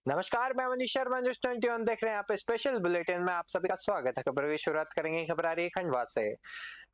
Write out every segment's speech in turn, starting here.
नमस्कार, मैं मनीष शर्मा। न्यूज़ 21 देख रहे हैं आप। स्पेशल बुलेटिन में आप सभी का स्वागत है। खबरों की शुरुआत करेंगे। खबर आ रही है खंडवा से।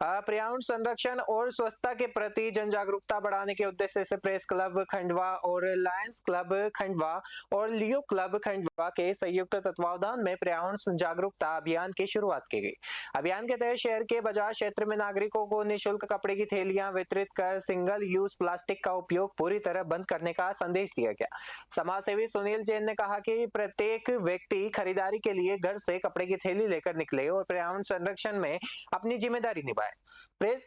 पर्यावरण संरक्षण और स्वच्छता के प्रति जन जागरूकता बढ़ाने के उद्देश्य से प्रेस क्लब खंडवा और लायंस क्लब खंडवा और लियो क्लब खंडवा के संयुक्त तत्वावधान में पर्यावरण जागरूकता अभियान की शुरुआत की गई। अभियान के तहत शहर के बाजार क्षेत्र में नागरिकों को निःशुल्क कपड़े की थैलियां वितरित कर सिंगल यूज प्लास्टिक का उपयोग पूरी तरह बंद करने का संदेश दिया गया। समाज सेवी सुनील जैन ने कहा कि प्रत्येक व्यक्ति खरीदारी के लिए घर से कपड़े की थैली लेकर निकले और पर्यावरण संरक्षण में अपनी जिम्मेदारी निभाए। प्रेस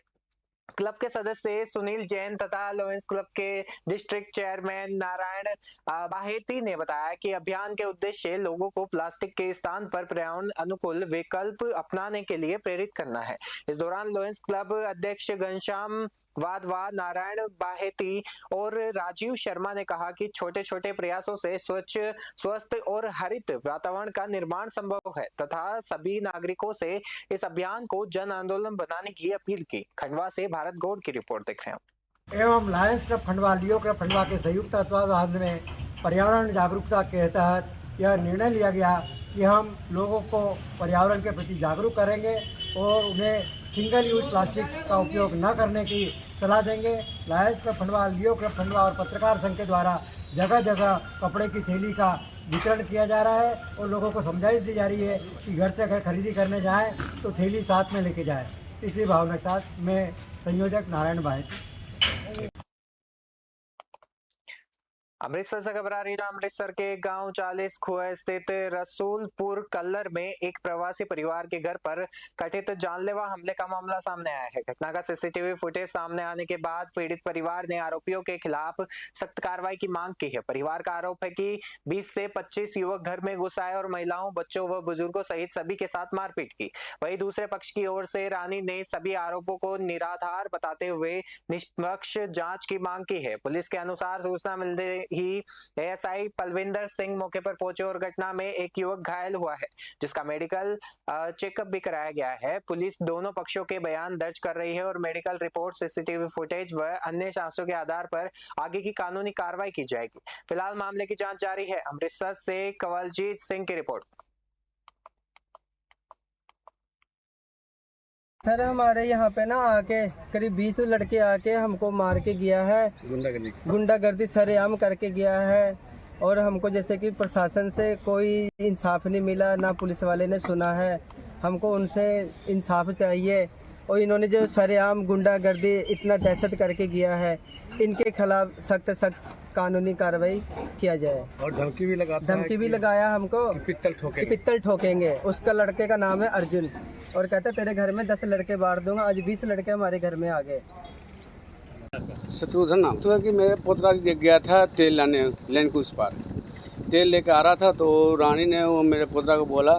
क्लब के सदस्य सुनील जैन तथा लायंस क्लब के डिस्ट्रिक्ट चेयरमैन नारायण बाहेती ने बताया कि अभियान के उद्देश्य लोगों को प्लास्टिक के स्थान पर पर्यावरण अनुकूल विकल्प अपनाने के लिए प्रेरित करना है। इस दौरान लायंस क्लब अध्यक्ष घनश्याम वाधवा, नारायण बाहेती और राजीव शर्मा ने कहा कि छोटे छोटे प्रयासों से स्वच्छ, स्वस्थ और हरित वातावरण का निर्माण संभव है तथा सभी नागरिकों से इस अभियान को जन आंदोलन बनाने की अपील की। खंडवा से भारत गौड़ की रिपोर्ट देख रहे हैं। एवं लायंस क्लब खंडवा, लियो क्लब खंडवा के संयुक्त तत्वावधान में पर्यावरण जागरूकता के तहत यह निर्णय लिया गया कि हम लोगों को पर्यावरण के प्रति जागरूक करेंगे और उन्हें सिंगल यूज प्लास्टिक का उपयोग न करने की सलाह देंगे। लायंस क्लब खंडवा, लियो क्लब खंडवा और पत्रकार संघ के द्वारा जगह जगह कपड़े की थैली का वितरण किया जा रहा है और लोगों को समझाइश दी जा रही है कि घर से अगर खरीदी करने जाएं तो थैली साथ में लेके जाएं। इसी भावना के साथ मैं संयोजक नारायण बाहेती। अमृतसर से खबर आ रही है। अमृतसर के गांव 40 खुआ स्थित रसूलपुर कल्लर में एक प्रवासी परिवार के घर पर कथित जानलेवा हमले का मामला सामने आया है। घटना का सीसीटीवी फुटेज सामने आने के बाद पीड़ित परिवार ने आरोपियों के खिलाफ सख्त कार्रवाई की मांग की है। परिवार का आरोप है कि 20 से 25 युवक घर में घुस आए और महिलाओं, बच्चों व बुजुर्गों सहित सभी के साथ मारपीट की। वहीं दूसरे पक्ष की ओर से रानी ने सभी आरोपों को निराधार बताते हुए निष्पक्ष जांच की मांग की है। पुलिस के अनुसार सूचना मिलते ही एएसआई पलविंदर सिंह मौके पर पहुंचे और घटना में एक युवक घायल हुआ है जिसका मेडिकल चेकअप भी कराया गया है। पुलिस दोनों पक्षों के बयान दर्ज कर रही है और मेडिकल रिपोर्ट, सीसीटीवी फुटेज व अन्य साक्ष्यों के आधार पर आगे की कानूनी कार्रवाई की जाएगी। फिलहाल मामले की जांच जारी है। अमृतसर से कंवलजीत सिंह की रिपोर्ट। सर, हमारे यहाँ पे ना आके करीब 20 लड़के आके हमको मार के गया है। गुंडागर्दी सरेआम करके गया है और हमको जैसे कि प्रशासन से कोई इंसाफ नहीं मिला, ना पुलिस वाले ने सुना है। हमको उनसे इंसाफ चाहिए और इन्होंने जो सरेआम गुंडागर्दी इतना दहशत करके गया है, इनके खिलाफ सख्त कानूनी कार्रवाई किया जाए। और धमकी भी लगाया हमको कि पित्तल ठोकेंगे। उसका लड़के का नाम है अर्जुन और कहता तेरे घर में 10 लड़के बांट दूंगा। आज 20 लड़के हमारे घर में आ गए। शत्रुघ्न नाम तो है कि मेरे पोतरा गया था तेल लाने, लेन के उस पार तेल लेके आ रहा था तो रानी ने वो मेरे पोतरा को बोला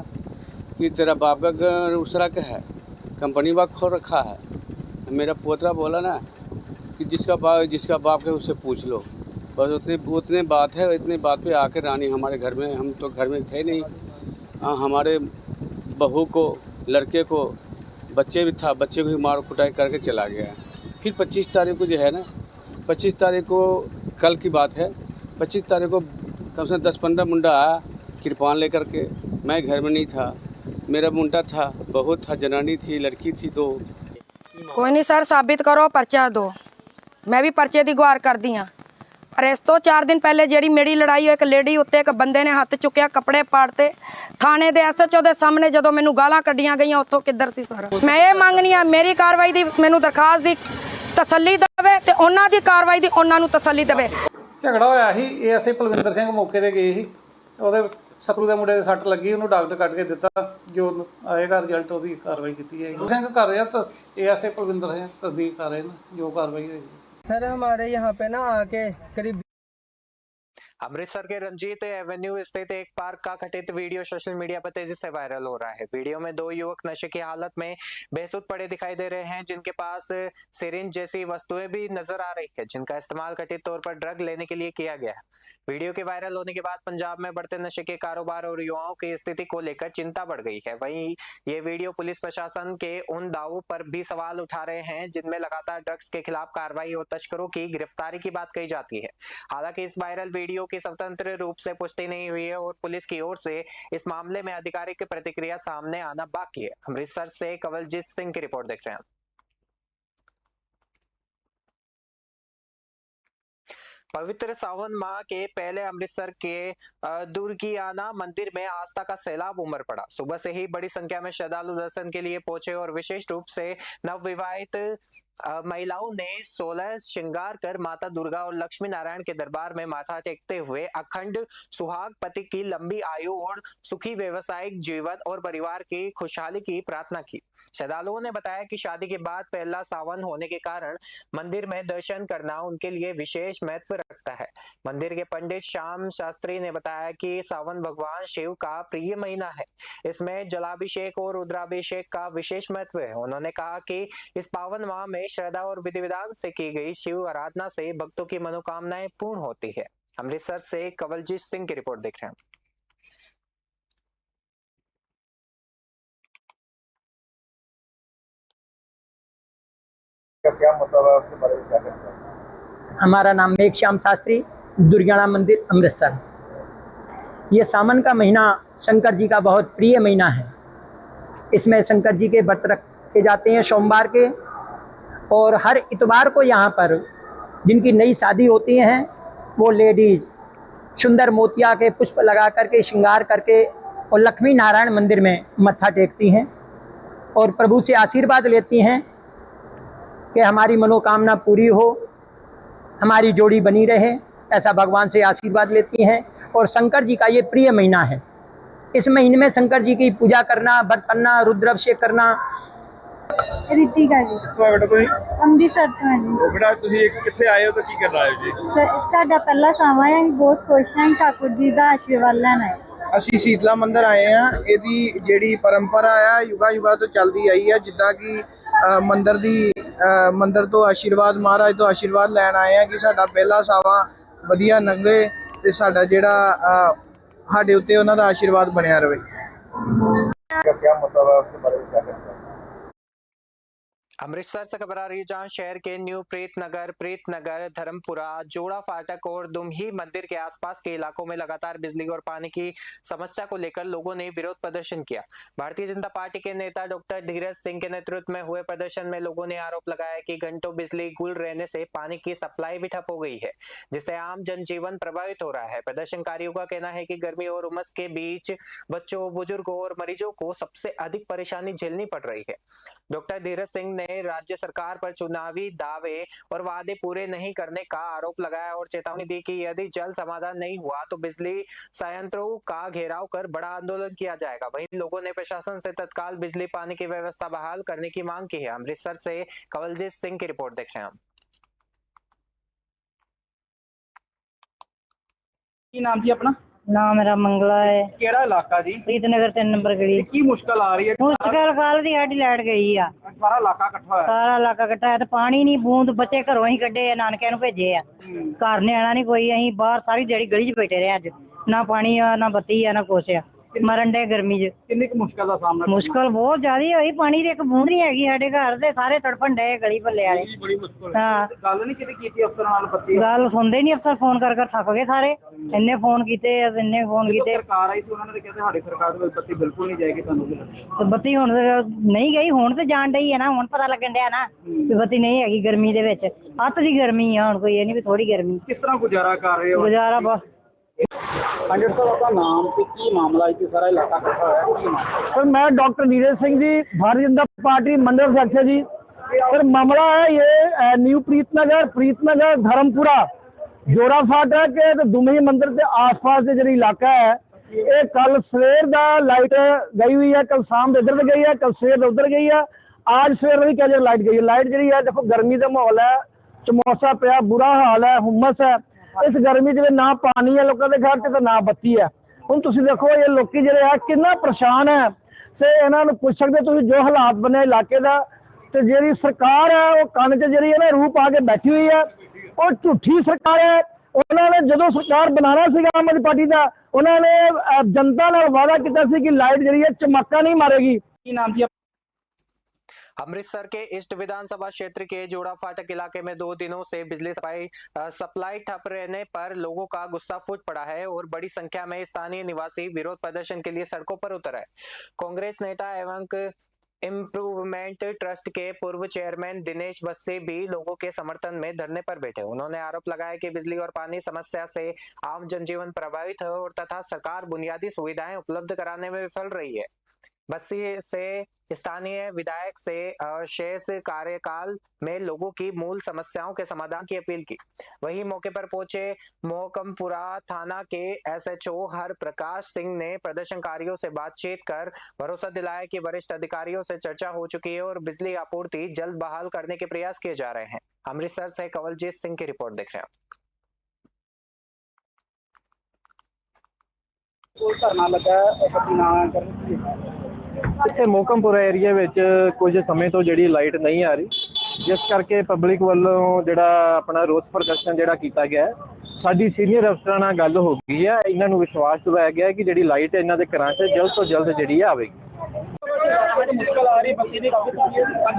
कि तेरा बाप का दूसरा क्या है, कंपनी बाग खो रखा है। मेरा पोतरा बोला ना कि जिसका बाप है उससे पूछ लो। बस उतने बात है। इतनी बात पे आकर रानी हमारे घर में, हम तो घर में थे नहीं, हमारे बहू को, लड़के को, बच्चे भी था, बच्चे को भी मार कुटाई करके चला गया। फिर 25 तारीख को जो है ना, 25 तारीख को कल की बात है, 25 तारीख को कम से कम 10-15 मुंडा आया कृपान लेकर के। मैं घर में नहीं था, मेरा मुंडा था, बहू था, जनानी थी, लड़की थी 2। कोई नहीं सर, साबित करो, पर्चा दो। मैं भी पर्चे दी गुहार कर दी। पर इस तो 4 दिन पहले जी मेरी लड़ाई एक लेडी उत्ते एक बंदे ने हੱਥ चुक्या, कपड़े पाड़ते थाने दे एसएचओ ਦੇ ਸਾਹਮਣੇ। ਜਦੋਂ ਮੈਨੂੰ ਗਾਲਾਂ ਕੱਢੀਆਂ ਗਈਆਂ ਉੱਥੋਂ ਕਿੱਧਰ ਸੀ ਸਰ। ਮੈਂ ਇਹ ਮੰਗਨੀ ਆ ਮੇਰੀ ਕਾਰਵਾਈ ਦੀ ਮੈਨੂੰ ਦਰਖਾਸਤ ਦੀ ਤਸੱਲੀ ਦੇਵੇ ਤੇ ਉਹਨਾਂ ਦੀ ਕਾਰਵਾਈ ਦੀ ਉਹਨਾਂ ਨੂੰ ਤਸੱਲੀ ਦੇਵੇ। ਝਗੜਾ ਹੋਇਆ ਸੀ, ਐਸਆਈ ਪਲਵਿੰਦਰ ਸਿੰਘ ਮੌਕੇ ਤੇ ਗਏ ਸੀ। ਉਹਦੇ ਸਤਰੂ ਦੇ ਮੁੰਡੇ ਦੇ ਸੱਟ ਲੱਗੀ, ਉਹਨੂੰ ਡਾਕਟਰ ਕੱਢ ਕੇ ਦਿੱਤਾ। ਜੋ ਆਏਗਾ ਰਿਜ਼ਲਟ ਉਹਦੀ ਕਾਰਵਾਈ ਕੀਤੀ ਜਾਏਗੀ। ਸਿੰਘ ਕਰ ਰਿਹਾ ਤਾਂ ਐਸਆਈ ਪਲਵਿੰਦਰ ਸਿੰਘ ਤਸਦੀਕ ਕਰ ਰਹੇ ਨੇ ਜੋ ਕਾਰਵਾਈ ਹੋਏਗੀ। सर, हमारे यहाँ पे ना आके करीब अमृतसर के रंजीत एवेन्यू स्थित एक पार्क का कथित वीडियो सोशल मीडिया पर तेजी से वायरल हो रहा है। वीडियो में 2 युवक नशे की हालत में बेसुध पड़े दिखाई दे रहे हैं, जिनके पास सिरिंज जैसी वस्तुएं भी नजर आ रही है, जिनका इस्तेमाल कथित तौर पर ड्रग लेने के लिए किया गया है। वीडियो के वायरल होने के बाद पंजाब में बढ़ते नशे के कारोबार और युवाओं की स्थिति को लेकर चिंता बढ़ गई है। वहीं ये वीडियो पुलिस प्रशासन के उन दावों पर भी सवाल उठा रहे हैं जिनमें लगातार ड्रग्स के खिलाफ कार्रवाई और तस्करों की गिरफ्तारी की बात कही जाती है। हालांकि इस वायरल वीडियो की स्वतंत्र रूप से पुष्टि नहीं हुई है और पुलिस की ओर से इस मामले में आधिकारिक प्रतिक्रिया सामने आना बाकी है। अमृतसर से कवलजीत सिंह की रिपोर्ट देख रहे हैं। पवित्र सावन माह के पहले अमृतसर के दुर्गियाना मंदिर में आस्था का सैलाब उमड़ पड़ा। सुबह से ही बड़ी संख्या में श्रद्धालु दर्शन के लिए पहुंचे और विशेष रूप से नवविवाहित महिलाओं ने 16 श्रृंगार कर माता दुर्गा और लक्ष्मी नारायण के दरबार में माथा टेकते हुए अखंड सुहाग पति की लंबी आयु और सुखी व्यवसायिक जीवन और परिवार की खुशहाली की प्रार्थना की। श्रद्धालुओं ने बताया कि शादी के बाद पहला सावन होने के कारण मंदिर में दर्शन करना उनके लिए विशेष महत्व रखता है। मंदिर के पंडित श्याम शास्त्री ने बताया कि सावन भगवान शिव का प्रिय महीना है। इसमें जलाभिषेक और रुद्राभिषेक का विशेष महत्व है। उन्होंने कहा कि इस पावन माह में श्रद्धा और विधि विधान से की गई शिव आराधना से भक्तों की मनोकामनाएं पूर्ण होती है। अमृतसर से कवलजीत सिंह की रिपोर्ट देख रहे हैं। क्या मतलब है, उसके बारे में क्या कहते हैं? हमारा नाम मेघ श्याम शास्त्री, दुर्गियाना मंदिर, अमृतसर। ये सावन का महीना शंकर जी का बहुत प्रिय महीना है। इसमें शंकर जी के व्रत रखे जाते हैं सोमवार के, और हर इतवार को यहाँ पर जिनकी नई शादी होती हैं वो लेडीज सुंदर मोतिया के पुष्प लगा करके श्रृंगार करके और लक्ष्मी नारायण मंदिर में मत्था टेकती हैं और प्रभु से आशीर्वाद लेती हैं कि हमारी मनोकामना पूरी हो, हमारी जोड़ी बनी रहे, ऐसा भगवान से आशीर्वाद लेती हैं। और शंकर जी का ये प्रिय महीना है। इस महीने में शंकर जी की पूजा करना, व्रत करना, रुद्राभिषेक करना। रितिका जी ਕਿੱਥੋਂ ਆਏ ਬੇਟਾ ਤੁਸੀਂ? ਅੰਮ੍ਰਿਤਸਰ ਤੋਂ ਹਾਂ ਜੀ। ਉਹ ਬੇਟਾ ਤੁਸੀਂ ਕਿੱਥੇ ਆਏ ਹੋ ਤੇ ਕੀ ਕਰਨ ਆਏ ਹੋ ਜੀ? ਸਾਡਾ ਪਹਿਲਾ ਸਾਵਾਂ ਹੈ, ਅਸੀਂ ਬਹੁਤ ਖੁਸ਼ ਹਾਂ, ਠਾकुर ਜੀ ਦਾ ਆਸ਼ੀਰਵਾਦ ਲੈਣ ਆਏ। ਅਸੀਂ ਸ਼ੀਤਲਾ ਮੰਦਿਰ ਆਏ ਆ। ਇਹਦੀ ਜਿਹੜੀ ਪਰੰਪਰਾ ਆ ਯੁਗਾ ਤੋਂ ਚੱਲਦੀ ਆਈ ਆ। ਜਿੱਦਾਂ ਕਿ ਮੰਦਿਰ ਤੋਂ ਆਸ਼ੀਰਵਾਦ, ਮਹਾਰਾਜ ਤੋਂ ਆਸ਼ੀਰਵਾਦ ਲੈਣ ਆਏ ਆ ਕਿ ਸਾਡਾ ਪਹਿਲਾ ਸਾਵਾਂ ਵਧੀਆ ਲੰਘੇ ਤੇ ਸਾਡਾ ਜਿਹੜਾ ਸਾਡੇ ਉੱਤੇ ਉਹਨਾਂ ਦਾ ਆਸ਼ੀਰਵਾਦ ਬਣਿਆ ਰਹੇ। क्या मतलब है, उसके बारे में क्या कहते हैं? अमृतसर से खबर आ रही है जहां शहर के न्यू प्रीतनगर, धर्मपुरा, जोड़ा फाटक और दुमही मंदिर के आसपास के इलाकों में लगातार बिजली और पानी की समस्या को लेकर लोगों ने विरोध प्रदर्शन किया। भारतीय जनता पार्टी के नेता डॉक्टर धीरज सिंह के नेतृत्व में हुए प्रदर्शन में लोगों ने आरोप लगाया कि घंटों बिजली गुल रहने से पानी की सप्लाई भी ठप हो गई है, जिससे आम जनजीवन प्रभावित हो रहा है। प्रदर्शनकारियों का कहना है कि गर्मी और उमस के बीच बच्चों, बुजुर्गों और मरीजों को सबसे अधिक परेशानी झेलनी पड़ रही है। डॉक्टर धीरज सिंह ने राज्य सरकार पर चुनावी दावे और वादे पूरे नहीं करने का आरोप लगाया और चेतावनी दी कि यदि जल्द समाधान नहीं हुआ तो बिजली संयंत्रों का घेराव कर बड़ा आंदोलन किया जाएगा। वहीं लोगों ने प्रशासन से तत्काल बिजली पानी की व्यवस्था बहाल करने की मांग की है। अमृतसर से कवलजीत सिंह की रिपोर्ट देख रहे हैं। ਕੀ ਨਾਮ ਜੀ ਆਪਣਾ? ਨਾਮ ਮੇਰਾ ਮੰਗਲਾ ਹੈ। ਕਿਹੜਾ ਇਲਾਕਾ ਜੀ? ਪ੍ਰੀਤਨਗਰ 3 ਨੰਬਰ ਗਲੀ। ਕੀ ਮੁਸ਼ਕਲ ਆ ਰਹੀ ਹੈ? ਮੁਸ਼ਕਲ ਕੱਲ ਦੀ ਸਾਡੀ ਲਾਈਟ ਗਈ ਆ। ਸਾਰਾ ਇਲਾਕਾ ਇਕੱਠਾ ਹੋਇਆ। ਸਾਰਾ ਇਲਾਕਾ ਇਕੱਠਾ ਹੈ ਤੇ ਪਾਣੀ ਨਹੀਂ, ਬੂੰਦ ਬੱਚੇ ਘਰੋਂ ਹੀ ਕੱਢੇ ਆ, ਨਾਨਕਿਆਂ ਨੂੰ ਭੇਜੇ ਆ। ਘਰ ਨਿਆਣਾ ਨਹੀਂ ਕੋਈ, ਅਸੀਂ ਬਾਹਰ ਸਾਰੀ ਦਿਹਾੜੀ ਗਲੀ 'ਚ ਬੈਠੇ ਰਹੇ। ਅੱਜ ਨਾ ਪਾਣੀ ਆ, ਨਾ ਬੱਤੀ ਆ, ਨਾ ਕੁਛ ਆ। ਮਰਨ ਦੇ ਗਰਮੀ 'ਚ। ਕਿੰਨੀ ਕੁ ਮੁਸ਼ਕਲ ਦਾ ਸਾਹਮਣਾ? ਮੁਸ਼ਕਲ ਬਹੁਤ ਜ਼ਿਆਦਾ ਹੋਈ। ਪਾਣੀ ਦੀ ਇੱਕ ਬੂੰਦ ਨਹੀਂ ਹੈਗੀ ਸਾਡੇ ਘਰ ਦੇ, ਸਾਰੇ ਤੜਫਣ ਡਏ ਗਲੀ ਭੱਲੇ ਵਾਲੇ। ਬੜੀ ਮੁਸ਼ਕਲ ਹਾਂ, ਗੱਲ ਨਹੀਂ ਕਿਤੇ ਕੀਤੀ ਅਫਸਰਾਂ ਨਾਲ? ਬੱਤੀ ਗੱਲ ਸੁਣਦੇ ਨਹੀਂ ਅਫਸਰ, ਫੋਨ ਕਰ ਕਰ ਥੱਕ ਗਏ ਸਾਰੇ। ਇੰਨੇ ਫੋਨ ਕੀਤੇ, ਇੰਨੇ ਫੋਨ ਕੀਤੇ। ਸਰਕਾਰ ਆਈ ਸੀ, ਉਹਨਾਂ ਨੇ ਕਿਹਾ ਸਾਡੀ ਸਰਕਾਰ ਦੇ ਬੱਤੀ ਬਿਲਕੁਲ ਨਹੀਂ ਜਾਏਗੀ। ਤੁਹਾਨੂੰ ਤੇ ਬੱਤੀ ਹੁਣ ਨਹੀਂ ਗਈ, ਹੁਣ ਤੇ ਜਾਣ ਡਈ ਹੈ ਨਾ, ਹੁਣ ਪਤਾ ਲੱਗਣ ਡਿਆ ਨਾ ਕਿ ਬੱਤੀ ਨਹੀਂ ਹੈਗੀ ਗਰਮੀ ਦੇ ਵਿੱਚ। ਅੱਤ ਦੀ ਗਰਮੀ ਆ ਹੁਣ, ਕੋਈ ਇਹ ਨਹੀਂ ਵੀ ਥੋੜੀ ਗਰਮੀ। ਕਿਸ ਤਰ੍ਹਾਂ ਗੁਜ਼ਾਰਾ ਕਰ ਰਹੇ ਹੋ? ਗੁਜ਼ਾਰਾ ਬਸ। पंडित साहब आपका नाम से की मामला है कि सारा इलाका इकट्ठा है? सर मैं डॉक्टर नीरज सिंह जी, भारतीय जनता पार्टी मंडल अध्यक्ष जी। सर मामला है ये न्यू प्रीतनगर धर्मपुरा, जोड़ा फाटक के दुमही मंदिर के आसपास जो इलाका है, ये कल सवेर दा लाइट गई हुई है। कल शाम इधर गई है, कल सवेर उधर गई है, आज सवेर भी क्या लाइट गई है। लाइट जी है, देखो गर्मी का माहौल है, चमौसा पिया, बुरा हाल है, हुम्मस है। इस गर्मी च ना पानी है लोगों के घर च, ना बत्ती है। हुण तुसीं देखो ये लोग जिहड़े है कितना परेशान है, ते इन्हां नूं पुछ सकदे तुसीं जो हालात बने इलाके दा। ते जिहड़ी सरकार है वो कंन च जिहड़ी है ना रूह पा के बैठी हुई है, और झूठी सरकार है। उन्होंने जदों सरकार बनाना सीगा आम आदमी पार्टी का, उन्होंने जनता नाल वादा कीता सी कि लाइट जिहड़ी है चमक्का नहीं मारेगी। की नाम जी? अमृतसर के ईस्ट विधानसभा क्षेत्र के जोड़ा फाटक इलाके में 2 दिनों से बिजली सप्लाई ठप रहने पर लोगों का गुस्सा फूट पड़ा है और बड़ी संख्या में स्थानीय निवासी विरोध प्रदर्शन के लिए सड़कों पर उतर आए। कांग्रेस नेता एवं इम्प्रूवमेंट ट्रस्ट के पूर्व चेयरमैन दिनेश बस्सी भी लोगों के समर्थन में धरने पर बैठे। उन्होंने आरोप लगाया कि बिजली और पानी समस्या से आम जनजीवन प्रभावित है और तथा सरकार बुनियादी सुविधाएं उपलब्ध कराने में विफल रही है। बस्सी से स्थानीय विधायक से शेष कार्यकाल में लोगों की मूल समस्याओं के समाधान की अपील की। वहीं मौके पर पहुंचे मोहकमपुरा थाना के एसएचओ हर प्रकाश सिंह ने प्रदर्शनकारियों से बातचीत कर भरोसा दिलाया कि वरिष्ठ अधिकारियों से चर्चा हो चुकी है और बिजली आपूर्ति जल्द बहाल करने के प्रयास किए जा रहे हैं। अमृतसर से कंवलजीत सिंह की रिपोर्ट देख रहे हैं। ਧਰਨਾ ਲੱਗਾ ਇੱਥੇ ਮੋਹਕਮਪੁਰਾ ਏਰੀਆ ਵਿੱਚ ਕੁਝ ਸਮੇਂ ਤੋਂ ਜਿਹੜੀ ਲਾਈਟ ਨਹੀਂ ਆ ਰਹੀ, ਜਿਸ ਕਰਕੇ ਪਬਲਿਕ ਵੱਲੋਂ ਜਿਹੜਾ ਆਪਣਾ ਰੋਸ ਪ੍ਰਦਰਸ਼ਨ ਜਿਹੜਾ ਕੀਤਾ ਗਿਆ ਹੈ। ਸਾਡੀ ਸੀਨੀਅਰ ਅਫਸਰਾਂ ਨਾਲ ਗੱਲ ਹੋ ਗਈ ਹੈ, ਇਹਨਾਂ ਨੂੰ ਵਿਸ਼ਵਾਸ ਦਿਵਾਇਆ ਗਿਆ ਕਿ ਜਿਹੜੀ ਲਾਈਟ ਇਹਨਾਂ ਦੇ ਘਰਾਂ 'ਚ ਜਲਦ ਤੋਂ ਜਲਦ ਜਿਹੜੀ ਆਵੇਗੀ।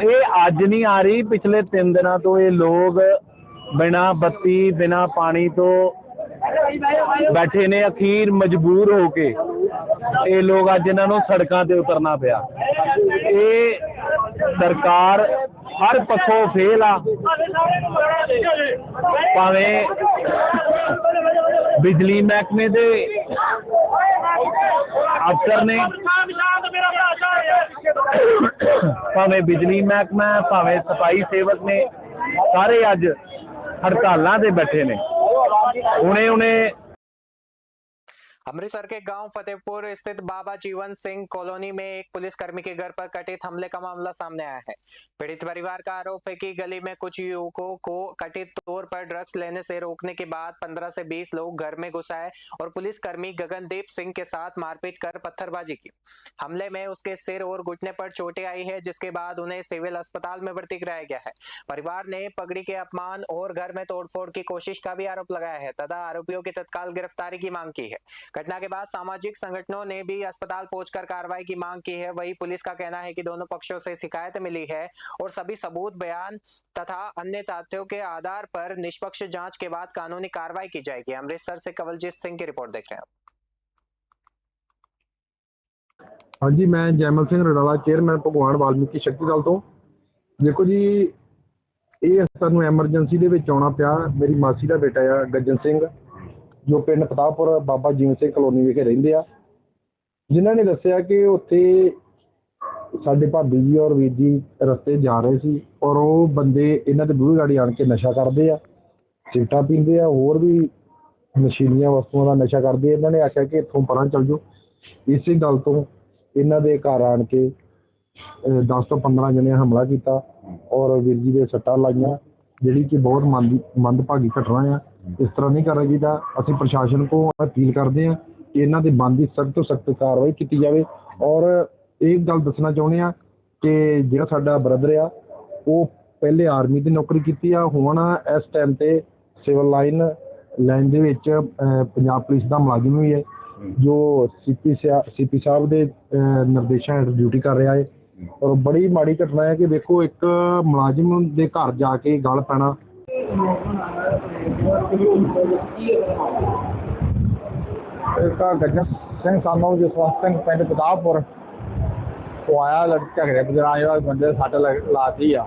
ਇਹ ਅੱਜ ਨਹੀਂ ਆ ਰਹੀ, ਪਿਛਲੇ 3 ਦਿਨਾਂ ਤੋਂ ਇਹ ਲੋਕ ਬਿਨਾਂ ਬੱਤੀ ਬਿਨਾਂ ਪਾਣੀ ਤੋਂ ਬੈਠੇ ਨੇ। ਅਖੀਰ ਮਜਬੂਰ ਹੋ ਕੇ ਇਹ ਲੋਕ ਅੱਜ ਇਹਨਾਂ ਨੂੰ ਸੜਕਾਂ ਤੇ ਉਤਰਨਾ ਪਿਆ। ਇਹ ਸਰਕਾਰ ਹਰ ਪੱਖੋਂ ਫੇਲ ਆ, ਭਾਵੇਂ ਬਿਜਲੀ ਮਹਿਕਮੇ ਦੇ ਅਫਸਰ ਨੇ, ਭਾਵੇਂ ਬਿਜਲੀ ਮਹਿਕਮਾ, ਭਾਵੇਂ ਸਫਾਈ ਸੇਵਕ ਨੇ, ਸਾਰੇ ਅੱਜ ਹੜਤਾਲਾਂ ਤੇ ਬੈਠੇ ਨੇ। उन्हें अमृतसर के गांव फतेहपुर स्थित बाबा जीवन सिंह कॉलोनी में एक पुलिसकर्मी के घर पर कथित हमले का मामला सामने आया है। पीड़ित परिवार का आरोप है कि गली में कुछ युवकों को कथित तौर पर ड्रग्स लेने से रोकने के बाद 15 से 20 लोग घर में घुस आए और पुलिसकर्मी गगनदीप सिंह के साथ मारपीट कर पत्थरबाजी की। हमले में उसके सिर और घुटने पर चोटें आई है, जिसके बाद उन्हें सिविल अस्पताल में भर्ती कराया गया है। परिवार ने पगड़ी के अपमान और घर में तोड़फोड़ की कोशिश का भी आरोप लगाया है तथा आरोपियों की तत्काल गिरफ्तारी की मांग की है। घटना के बाद सामाजिक संगठनों ने भी अस्पताल पहुंचकर कार्रवाई की मांग की है। वहीं पुलिस का कहना है कि दोनों पक्षों से शिकायत मिली है और सभी सबूत, बयान तथा अन्य तथ्यों के आधार पर निष्पक्ष जांच के बाद कानूनी कार्रवाई की जाएगी। अमृतसर से कंवलजीत सिंह की रिपोर्ट देख रहे हैं। हाँ जी, मैं जैमल सिंह रडाला, चेयरमैन भगवान वाल्मीकि शक्ति दल तो। देखो जी, ਇਹ ਸਾਨੂੰ ਐਮਰਜੈਂਸੀ ਦੇ ਵਿੱਚ ਆਉਣਾ ਪਿਆ। ਮੇਰੀ ਮਾਸੀ ਦਾ ਬੇਟਾ ਆ ਗੱਜਨ ਸਿੰਘ, ਜੋ ਪਿੰਡ ਪਤਾਪੁਰ ਬਾਬਾ ਜੀਵਨ ਸਿੰਘ ਕਲੋਨੀ ਵਿਖੇ ਰਹਿੰਦੇ ਆ, ਜਿਨ੍ਹਾਂ ਨੇ ਦੱਸਿਆ ਕਿ ਉੱਥੇ ਸਾਡੇ ਭਾਬੀ ਜੀ ਔਰ ਵੀਰ ਜੀ ਰਸਤੇ ਜਾ ਰਹੇ ਸੀ ਔਰ ਉਹ ਬੰਦੇ ਇਹਨਾਂ ਦੇ ਬੂਹੇ ਗਾੜੀ ਆਣ ਕੇ ਨਸ਼ਾ ਕਰਦੇ ਆ, ਸਿਗਰਟਾਂ ਪੀਂਦੇ ਆ, ਹੋਰ ਵੀ ਨਸ਼ੀਲੀਆਂ ਵਸਤੂਆਂ ਦਾ ਨਸ਼ਾ ਕਰਦੇ। ਇਹਨਾਂ ਨੇ ਆਖਿਆ ਕਿ ਇੱਥੋਂ ਪਰਾਂ ਚੱਲ ਜਾਓ। ਇਸੇ ਗੱਲ ਤੋਂ ਇਹਨਾਂ ਦੇ ਘਰ ਆਣ ਕੇ 10 ਤੋਂ 15 ਜਣੇ ਹਮਲਾ ਕੀਤਾ ਔਰ ਵੀਰ ਜੀ ਦੇ ਸੱਟਾਂ ਲਾਈਆਂ, ਜਿਹੜੀ ਕਿ ਬਹੁਤ ਮੰਦਭਾਗੀ ਘਟਨਾ ਆ। ਇਸ ਤਰ੍ਹਾਂ ਨਹੀਂ ਕਰਨਾ ਚਾਹੀਦਾ। ਅਸੀਂ ਪ੍ਰਸ਼ਾਸਨ ਕੋਲ ਅਪੀਲ ਕਰਦੇ ਹਾਂ ਕਿ ਇਹਨਾਂ ਦੇ ਬਣਦੀ ਸਖਤ ਤੋਂ ਸਖਤ ਕਾਰਵਾਈ ਕੀਤੀ ਜਾਵੇ। ਔਰ ਇਹ ਗੱਲ ਦੱਸਣਾ ਚਾਹੁੰਦੇ ਆ ਕਿ ਜਿਹੜਾ ਸਾਡਾ ਬ੍ਰਦਰ ਆ, ਉਹ ਪਹਿਲੇ ਆਰਮੀ ਦੀ ਨੌਕਰੀ ਕੀਤੀ ਆ, ਹੁਣ ਇਸ ਟਾਈਮ ਤੇ ਸਿਵਲ ਲਾਈਨ ਦੇ ਵਿੱਚ ਪੰਜਾਬ ਪੁਲਿਸ ਦਾ ਮੁਲਾਜ਼ਮ ਵੀ ਹੈ, ਜੋ ਸੀਪੀ ਸਾਹਿਬ ਦੇ ਨਿਰਦੇਸ਼ਾਂ ਹੇਠ ਡਿਊਟੀ ਕਰ ਰਿਹਾ ਹੈ। ਔਰ ਬੜੀ ਮਾੜੀ ਘਟਨਾ ਹੈ ਕਿ ਦੇਖੋ, ਇੱਕ ਮੁਲਾਜ਼ਮ ਦੇ ਘਰ ਜਾ ਕੇ ਗੱਲ ਪੈਣਾ। ਗੱਜਨ ਸਿੰਘ ਸਾਨੂੰ ਜਸਵੰਤ ਸਿੰਘ ਪਿੰਡ ਪਤਾਪੁਰ ਉਹ ਆਇਆ, ਝਗੜੇ ਬਗੈਰ ਆਇਆ, ਬੰਦੇ ਸੱਟ ਲਾਤੀ ਆ।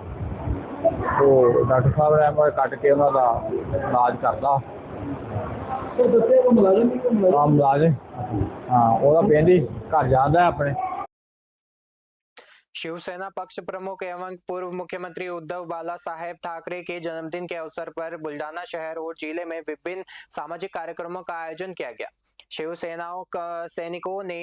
ਉਹ ਡਾਕਟਰ ਸਾਹਿਬ ਨੇ ਮੈਂ ਕੱਟ ਕੇ ਉਹਨਾਂ ਦਾ ਇਲਾਜ ਕਰਦਾ। ਮੁਲਾਜ਼ਮ हाँ, ਉਹਦਾ ਪਿੰਡ ਹੀ ਘਰ ਜਾਂਦਾ ਆਪਣੇ। शिवसेना पक्ष प्रमुख एवं पूर्व मुख्यमंत्री उद्धव बाला साहेब ठाकरे के जन्मदिन के अवसर पर बुल्डाना शहर और जिले में विभिन्न सामाजिक कार्यक्रमों का आयोजन किया गया। सैनिकों ने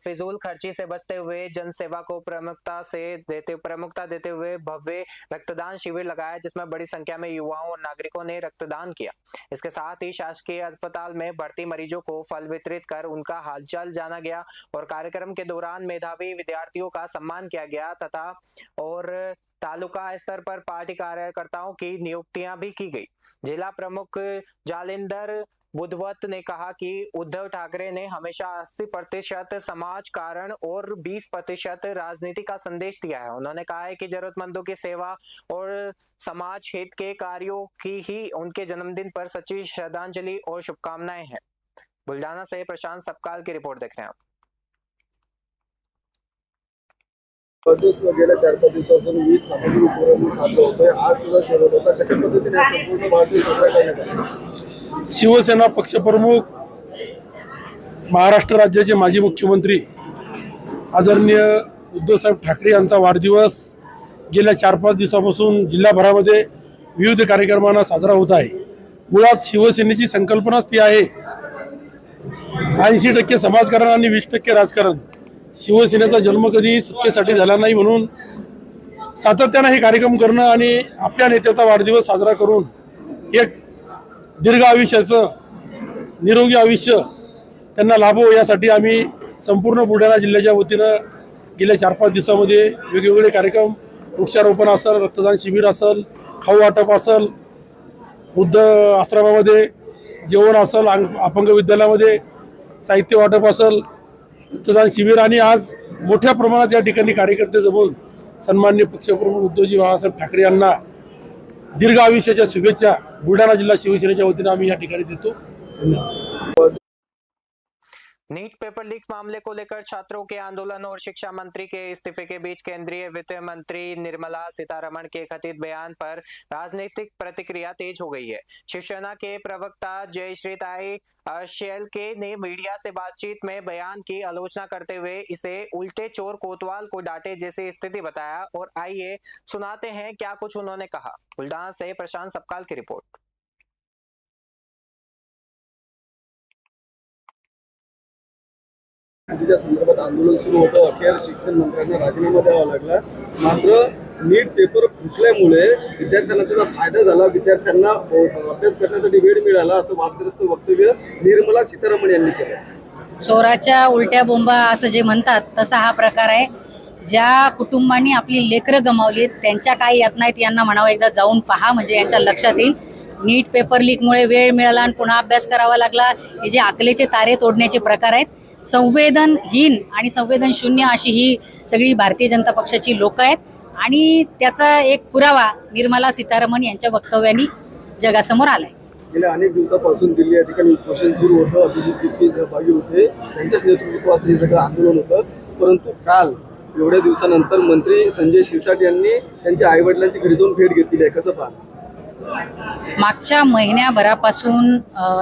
फिजूल खर्ची से बचते हुए जनसेवा को प्रमुखता देते हुए भव्य रक्तदान शिविर लगाया, जिसमें बड़ी संख्या में युवाओं और नागरिकों ने रक्तदान किया। इसके साथ ही शासकीय अस्पताल में भर्ती मरीजों को फल वितरित कर उनका हालचाल जाना गया और कार्यक्रम के दौरान मेधावी विद्यार्थियों का सम्मान किया गया तथा और तालुका स्तर पर पार्टी कार्यकर्ताओं की नियुक्तियां भी की गई। जिला प्रमुख जालिंदर बुधवत ने कहा कि उद्धव ठाकरे ने हमेशा 80% समाज कारण और 20% राजनीति का संदेश दिया है। उन्होंने कहा है कि जरूरतमंदों की सेवा और समाज हित के कार्यों की ही उनके जन्मदिन पर सच्ची श्रद्धांजलि और शुभकामनाएं हैं। बुल्डाना से प्रशांत सपकाल की रिपोर्ट देख रहे हैं आप। गेल्या 4-5 दिवसापासून विविध सामाजिक उपक्रम साजरा होतोय। आज तुझा शेवट होता, कशा पद्धतीने संपूर्ण वाढदिवस साजरा करण्यात आला? शिवसेना पक्षप्रमुख, महाराष्ट्र राज्याचे माजी मुख्यमंत्री आदरणीय उद्धवसाहेब ठाकरे यांचा वाढदिवस गेल्या 4-5 दिवसापासून जिल्हाभरामध्ये विविध कार्यक्रमांना साजरा होत आहे। मुळात शिवसेनेची संकल्पनाच ती आहे 80% समाजकारण आणि 20% राजकारण। शिवसेनेचा जन्म कधी सत्तेसाठी झाला नाही, म्हणून सातत्याने हे कार्यक्रम करणं आणि आपल्या नेत्याचा वाढदिवस साजरा करून एक दीर्घ आयुष्याचं निरोगी आयुष्य त्यांना लाभो यासाठी आम्ही संपूर्ण बुलढाणा जिल्ह्याच्या वतीनं गेल्या 4-5 दिवसामध्ये वेगवेगळे कार्यक्रम, वृक्षारोपण असेल, रक्तदान शिबिर असेल, खाऊ वाटप असेल, वृद्ध आश्रमामध्ये जेवण असेल, अपंग विद्यालयामध्ये साहित्य वाटप असेल, रक्तदान शिबिर आणि आज मोठ्या प्रमाणात या ठिकाणी कार्यकर्ते जमून सन्माननीय पक्षप्रमुख उद्धवजी बाळासाहेब ठाकरे यांना दीर्घ आयुष्याच्या शुभेच्छा बुलढाणा जिल्हा शिवसेनेच्या वतीने आम्ही या ठिकाणी देतो। धन्यवाद। नीट पेपर लीक मामले को लेकर छात्रों के आंदोलन और शिक्षा मंत्री के इस्तीफे के बीच केंद्रीय वित्त मंत्री निर्मला सीतारमण के कथित बयान पर राजनीतिक प्रतिक्रिया तेज हो गई है। शिवसेना के प्रवक्ता जयश्रीताई शेलके ने मीडिया से बातचीत में बयान की आलोचना करते हुए इसे उल्टे चोर कोतवाल को डांटे जैसी स्थिति बताया। और आइए सुनाते हैं क्या कुछ उन्होंने कहा। बुल्डाना से प्रशांत सपकाल की रिपोर्ट। नीटच्या संदर्भात आंदोलन सुरू होतं। अखेर शिक्षण मंत्र्यांना राजीनामा द्यावा लागला। मात्र नीट पेपर फुटल्यामुळे विद्यार्थ्यांना त्याचा फायदा झाला, विद्यार्थ्यांना अभ्यास करण्यासाठी वेळ मिळाला, असं वादग्रस्त वक्तव्य निर्मला सीतारमण यांनी केलं। चोराच्या उलट्या बोंबा असं जे म्हणतात तसा हा प्रकार आहे। ज्या कुटुंबांनी आपली लेकरं गमावली त्यांच्या काही यातना आहेत, यांना म्हणावं एकदा जाऊन पहा, म्हणजे यांच्या लक्षात येईल। नीट पेपर लीकमुळे वेळ मिळाला आणि पुन्हा अभ्यास करावा लागला, हे जे अकलेचे तारे तोडण्याचे प्रकार आहेत। संवेदनहीन आणि संवेदन शून्य अशी ही सगळी भारतीय जनता पक्षाची लोक आहेत आणि त्याचा एक पुरावा निर्मला सीतारमण यांच्या वक्तव्यांनी जगासमोर आलाय। गेल्या अनेक दिवसापासून दिल्ली या ठिकाणी उपोषण सुरू होतं। अभिजित तिप्पी सहभागी होते, त्यांच्याच नेतृत्वात हे सगळं आंदोलन होतं। परंतु काल एवढ्या दिवसानंतर मंत्री संजय शिरसाट यांनी त्यांच्या आईवडिलांची घरी जाऊन भेट घेतली आहे, कसं पाहता? मागच्या महिन्याभरापासून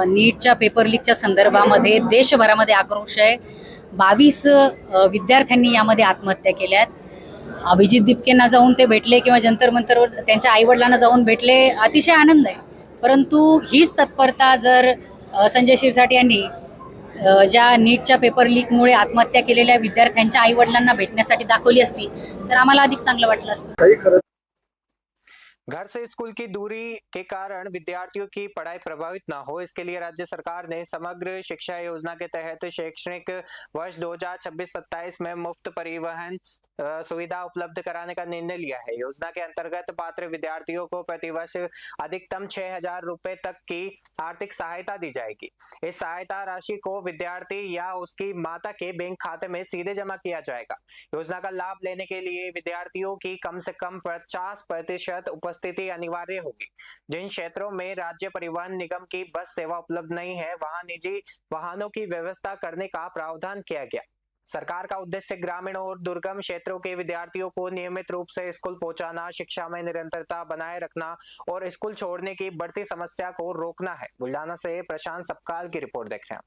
नीटच्या पेपर लीकच्या संदर्भामध्ये देशभरामध्ये आक्रोश आहे। 22 विद्यार्थ्यांनी यामध्ये आत्महत्या केल्या आहेत। अभिजित दिपकेंना जाऊन ते भेटले किंवा जंतर मंतरवर त्यांच्या आईवडिलांना जाऊन भेटले, अतिशय आनंद आहे। परंतु हीच तत्परता जर संजय शिरसाट यांनी ज्या नीटच्या पेपर लीकमुळे आत्महत्या केलेल्या विद्यार्थ्यांच्या आईवडिलांना भेटण्यासाठी दाखवली असती तर आम्हाला अधिक चांगलं वाटलं असतं। घर से स्कूल की दूरी के कारण विद्यार्थियों की पढ़ाई प्रभावित न हो, इसके लिए राज्य सरकार ने समग्र शिक्षा योजना के तहत शैक्षणिक वर्ष 2026-27 में मुफ्त परिवहन सुविधा उपलब्ध कराने का निर्णय लिया है। योजना के अंतर्गत पात्र विद्यार्थियों को प्रतिवर्ष अधिकतम 6,000 रुपए तक की आर्थिक सहायता दी जाएगी। इस सहायता राशि को विद्यार्थी या उसकी माता के बैंक खाते में सीधे जमा किया जाएगा। योजना का लाभ लेने के लिए विद्यार्थियों की कम से कम 50% उपस्थिति अनिवार्य होगी। जिन क्षेत्रों में राज्य परिवहन निगम की बस सेवा उपलब्ध नहीं है, वहां निजी वाहनों की व्यवस्था करने का प्रावधान किया गया। सरकार का उद्देश्य ग्रामीण और दुर्गम क्षेत्रों के विद्यार्थियों को नियमित रूप से स्कूल पहुंचाना, शिक्षा में निरंतरता बनाए रखना और स्कूल छोड़ने की बढ़ती समस्या को रोकना है। बुल्डाना से प्रशांत सपकाल की रिपोर्ट देख रहे हैं।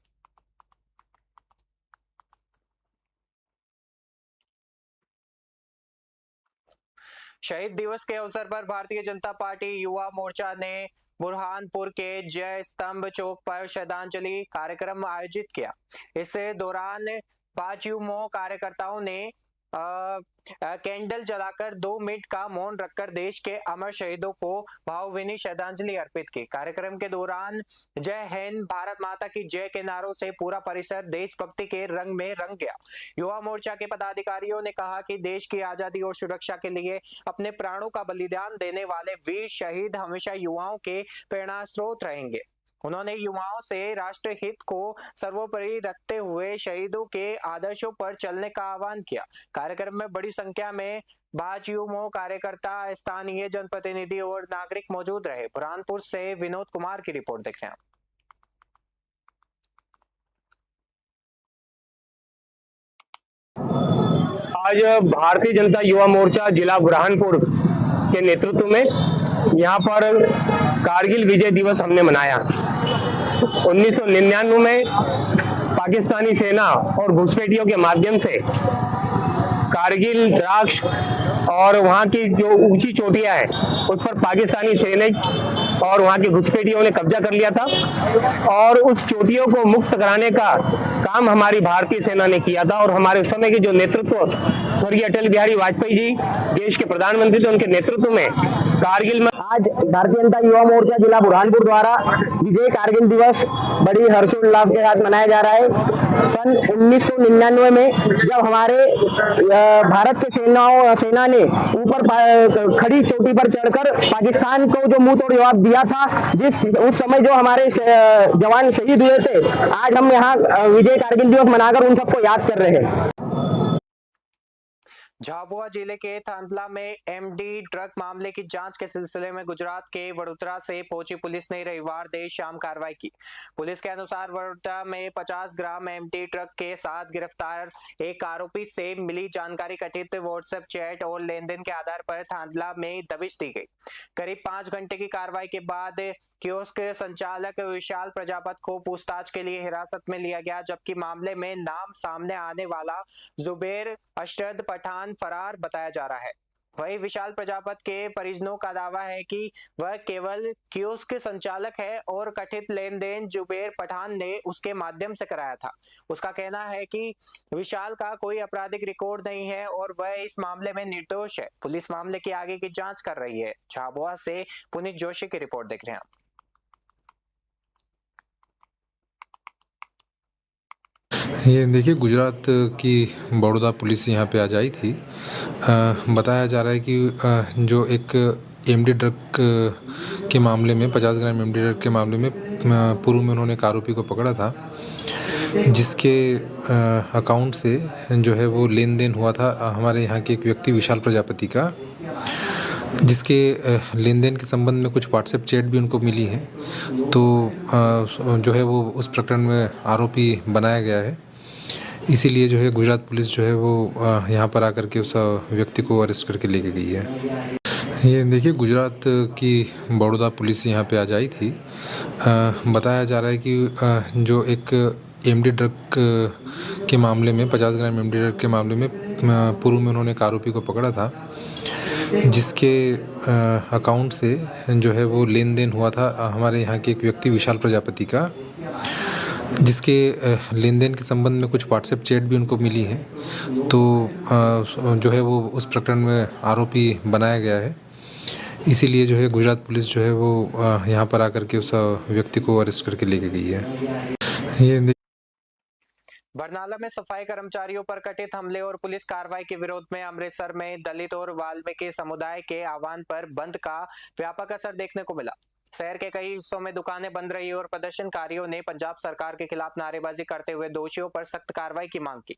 शहीद दिवस के अवसर पर भारतीय जनता पार्टी युवा मोर्चा ने बुरहानपुर के जय स्तंभ चौक पर श्रद्धांजलि कार्यक्रम आयोजित किया। इस दौरान भाजयुमो कार्यकर्ताओं ने कैंडल जलाकर 2 मिनट का मौन रखकर देश के अमर शहीदों को भावभीनी श्रद्धांजलि अर्पित की। कार्यक्रम के दौरान जय हिंद, भारत माता की जय के नारों से पूरा परिसर देशभक्ति के रंग में रंग गया। युवा मोर्चा के पदाधिकारियों ने कहा कि देश की आजादी और सुरक्षा के लिए अपने प्राणों का बलिदान देने वाले वीर शहीद हमेशा युवाओं के प्रेरणा स्रोत रहेंगे। उन्होंने युवाओं से राष्ट्र हित को सर्वोपरि रखते हुए शहीदों के आदर्शों पर चलने का आह्वान किया। कार्यक्रम में बड़ी संख्या में भाजयुमो कार्यकर्ता, स्थानीय जनप्रतिनिधि और नागरिक मौजूद रहे। बुरहानपुर से विनोद कुमार की रिपोर्ट देख रहे हैं। आज भारतीय जनता युवा मोर्चा जिला बुरहानपुर के नेतृत्व में यहाँ पर कारगिल विजय दिवस हमने मनाया। 1999 में पाकिस्तानी सेना और घुसपैठियों के माध्यम से कारगिल द्राक्ष और वहाँ की जो ऊंची चोटियां हैं उस पर पाकिस्तानी सेना और वहाँ के घुसपैठियों ने कब्जा कर लिया था और उस चोटियों को मुक्त कराने का काम हमारी भारतीय सेना ने किया था। और हमारे उस समय के जो नेतृत्व स्वर्गीय अटल बिहारी वाजपेयी जी देश के प्रधानमंत्री थे, उनके नेतृत्व में कारगिल में आज भारतीय जनता युवा मोर्चा जिला बुरहानपुर द्वारा विजय कारगिल दिवस बड़ी हर्षोल्लास के साथ मनाया जा रहा है। सन 1999 में जब हमारे भारत के सेना ने ऊपर खड़ी चोटी पर चढ़कर पाकिस्तान को जो मुंह तोड़ जवाब दिया था, उस समय जो हमारे जवान शहीद हुए थे, आज हम यहाँ विजय कारगिल दिवस मनाकर उन सबको याद कर रहे हैं। झाबुआ जिले के थांदला में एमडी ड्रग मामले की जांच के सिलसिले में गुजरात के वडोदरा से पहुंची पुलिस ने रविवार देर शाम कार्रवाई की। पुलिस के अनुसार वडोदरा में 50 ग्राम एमडी ड्रग के साथ गिरफ्तार एक आरोपी से मिली जानकारी कथित व्हाट्सएप चैट और लेन देन के आधार पर थांदला में दबिश दी गई। करीब 5 घंटे की कार्रवाई के बाद कियोस्क संचालक विशाल प्रजापत को पूछताछ के लिए हिरासत में लिया गया, जबकि मामले में नाम सामने आने वाला जुबेर अशरद पठान फरार बताया जा रहा है। वही विशाल प्रजापत के परिजनों का दावा है कि वह केवल कियोस्क संचालक है और कथित लेन देन जुबेर पठान ने उसके माध्यम से कराया था। उसका कहना है कि विशाल का कोई आपराधिक रिकॉर्ड नहीं है और वह इस मामले में निर्दोष है। पुलिस मामले की आगे की जांच कर रही है। झाबुआ से पुनीत जोशी की रिपोर्ट देख रहे हैं। ये देखिए, गुजरात की बड़ौदा पुलिस यहाँ पे आज आई थी। बताया जा रहा है कि जो एक एमडी ड्रग के मामले में 50 ग्राम एमडी ड्रग के मामले में पूर्व में उन्होंने एक आरोपी को पकड़ा था, जिसके अकाउंट से जो है वो लेन देन हुआ था हमारे यहाँ के एक व्यक्ति विशाल प्रजापति का, जिसके लेन देन के संबंध में कुछ व्हाट्सएप चैट भी उनको मिली है। तो जो है वो उस प्रकरण में आरोपी बनाया गया है। इसीलिए जो है गुजरात पुलिस जो है वो यहाँ पर आकर के उस व्यक्ति को अरेस्ट करके लेके गई है। ये देखिए, गुजरात की बड़ौदा पुलिस यहाँ पे आज आई थी। बताया जा रहा है कि जो एक एमडी ड्रग के मामले में 50 ग्राम एमडी ड्रग के मामले में पूर्व में उन्होंने एक आरोपी को पकड़ा था, जिसके अकाउंट से जो है वो लेन देन हुआ था हमारे यहाँ के एक व्यक्ति विशाल प्रजापति का, जिसके लेन देन के संबंध में कुछ व्हाट्सएप चैट भी उनको मिली है। तो जो है वो उस प्रकरण में आरोपी बनाया गया है। इसीलिए जो है गुजरात पुलिस जो है वो यहाँ पर आकर के उस व्यक्ति को अरेस्ट करके लेके गई है। ये बरनाला में सफाई कर्मचारियों पर कथित हमले और पुलिस कार्रवाई के विरोध में अमृतसर में दलित और वाल्मीकि समुदाय के आह्वान पर बंद का व्यापक असर देखने को मिला। शहर के कई हिस्सों में दुकानें बंद रही और प्रदर्शनकारियों ने पंजाब सरकार के खिलाफ नारेबाजी करते हुए दोषियों पर सख्त कार्रवाई की मांग की।